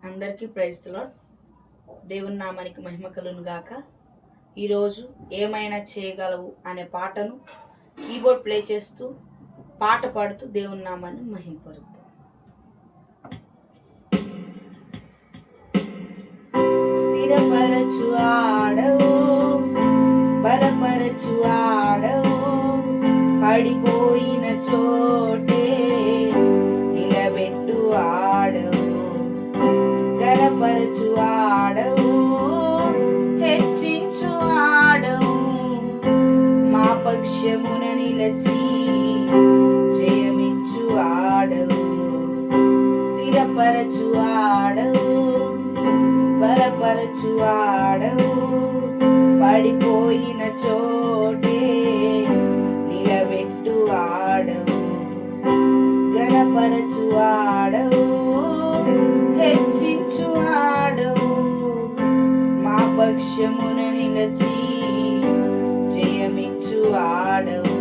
అందరికీ praise the lord. దేవుని నామానికి మహిమ కలుగును గాక. ఈరోజు ఏమైనా చేయగలవు అనే పాటను కీబోర్డ్ ప్లే చేస్తూ పాట పాడుతూ దేవుని నామాన్ని మహిమపరుద్దాం. స్థిరపరచు ఆడవు, బలపరచు ఆడవు, పడిపోయిన చోటే నిలబెట్టు ఆడవు, గణపరచు ఆడవు, హెచ్చించు ఆడవు, మా పక్షమున నిలచి జయమిచ్చు ఆడవు, స్థిరపరచు ఆడవు, బలపరచు ఆడవు, పడిపోయిన చోటే నిలబెట్టు ఆడవు, గణపరచు ఆడవు, హెచ్చించు ఆడవు, మా పక్షమున నిలచి జయమిచ్చు ఆడవు.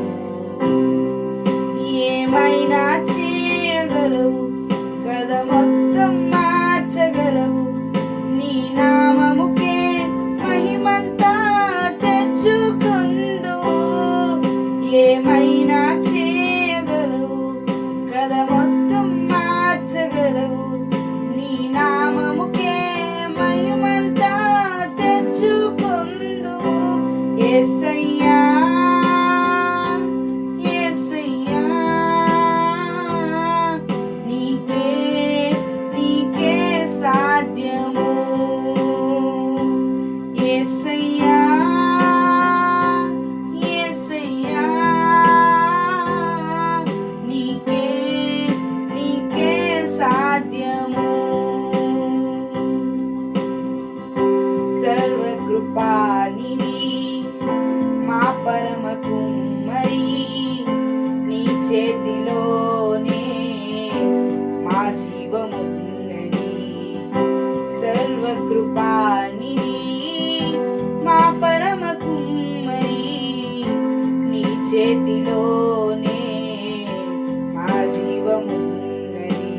ఏమైనా చేయగలవు కదా, మొత్తం మార్చగలవు, నీ నామముకే మహిమంతా తెచ్చుకుందువు. ఏమైనా చేయగలవు కదా, మొత్తం మార్చగలవు, నీ నామముకే మహిమంతా తెచ్చుకుందువు. యేసయ్యా యేసయ్యా, నీకే నీకే సాధ్యము. యేసయ్యా యేసయ్యా, నీకే నీకే సాధ్యము. సర్వకృపానిధి మా పరమ కుమ్మరి, నీ చేతిలోనే మా జీవమున్నది. సర్వకృపానిధి మా పరమ కుమ్మరి, నీ చేతిలోనే మా జీవమున్నది.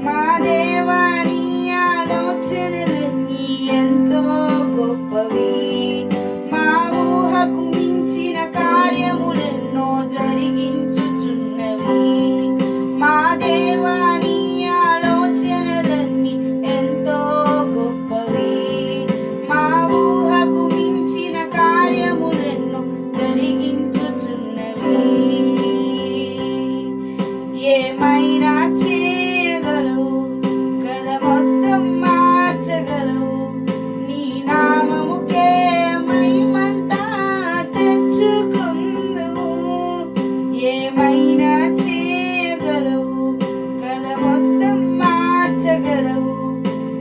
మా దేవాని ఆలోచనలన్నీ ఎంతో గొప్పవి, మా ఊహకు మించిన కార్యములెన్నో జరిగించుచున్నవి. మా దేవాని ఆలోచనలన్నీ ఎంతో గొప్పవి, మా ఊహకు మించిన కార్యములెన్నో జరిగించుచున్నవి. ఏమైనా చేయగలవు కదా, మొత్తం మార్చగలవు, నీ నామముకే మహిమంతా తెచ్చుకుందువు. ఏమైనా చేయగలవు కదా, మొత్తం మార్చగలవు,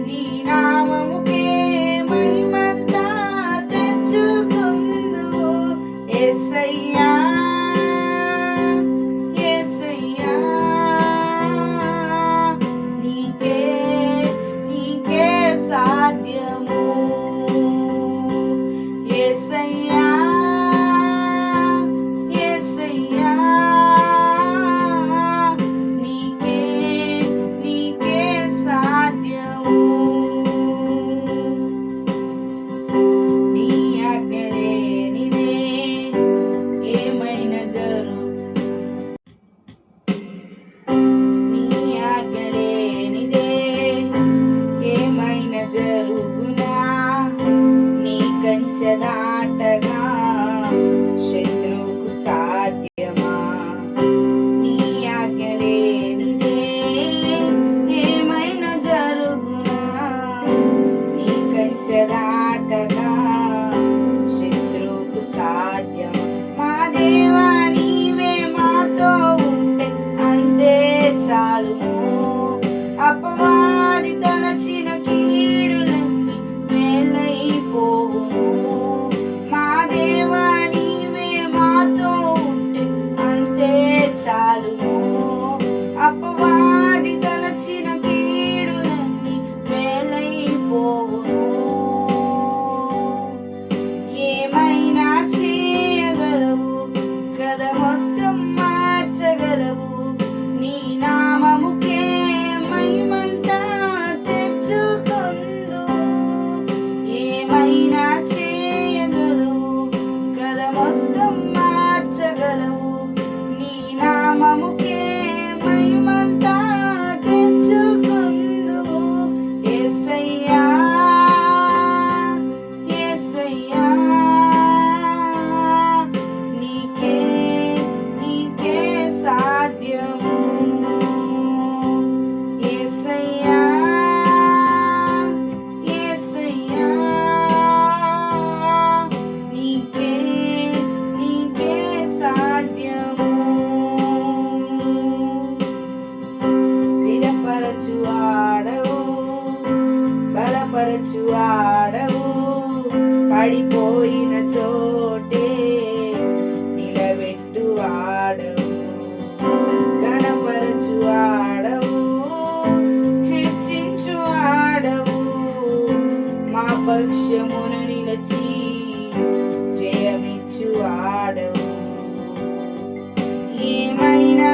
నీ నామముకే మహిమంతా తెచ్చుకుందువు. యేసయ్యా యేసయ్యా, నీకే నీకే సాధ్యము. యేసయ్యా యేసయ్యా, నీకే నీకే సాధ్యము. నీ ఆజ్ఞ లేనిదే ఏమైనా జరుగు, నీ ఆజ్ఞ లేనిదే ఏమైనా జరుగునా, నీ కంచె దాటగా శత్రువుకు సాధ్యమా. నీ ఆజ్ఞ లేనిదే ఏమైనా జరుగునా, నీ కంచె దాటగా శత్రువుకు సాధ్యమా. మా దేవా నీవే మాతో ఉంటే అంతే చాలును, అపవాది తలచిన కీడులన్నీ మేలైపోవును. మా దేవా నీవే మాతో ఉంటే అంతే చాలును, అపవాది తలచిన కీడులన్నీ మేలైపోవును. ఏమైనా చేయగలవు కదా, మొత్తం మార్చగలవు, నీ నామముకే మహిమంతా స్థిరపరచు ఆడవు, బలపరచు ఆడవు, పడిపోయిన చోటే నిలబెట్టు ఆడవు, ఘనపరచు ఆడవు, హెచ్చించు ఆడవు, మా పక్షమును నిలచి జయమిచ్చు ఆడవు. ఏమైనా